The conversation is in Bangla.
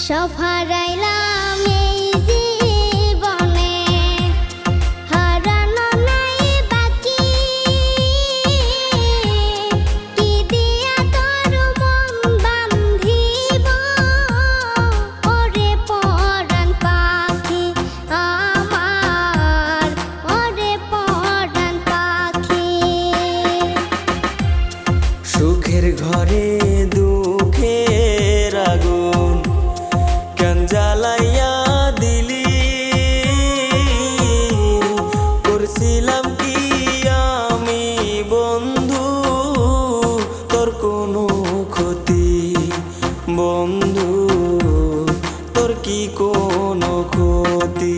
সব হারাইলাম এই জীবনে, হারানো নাই বাকি। কি দিয়া তোর মন বান্ধিব, ওরে পরাণ পাখি আমার, ওরে পরাণ পাখি। সুখের ঘরে দুঃখের আগুন কেন জ্বালাইয়া দিলি, করছিলাম কি আমি বন্ধু তোর কোনো ক্ষতি, বন্ধু তোর কি কোনো ক্ষতি।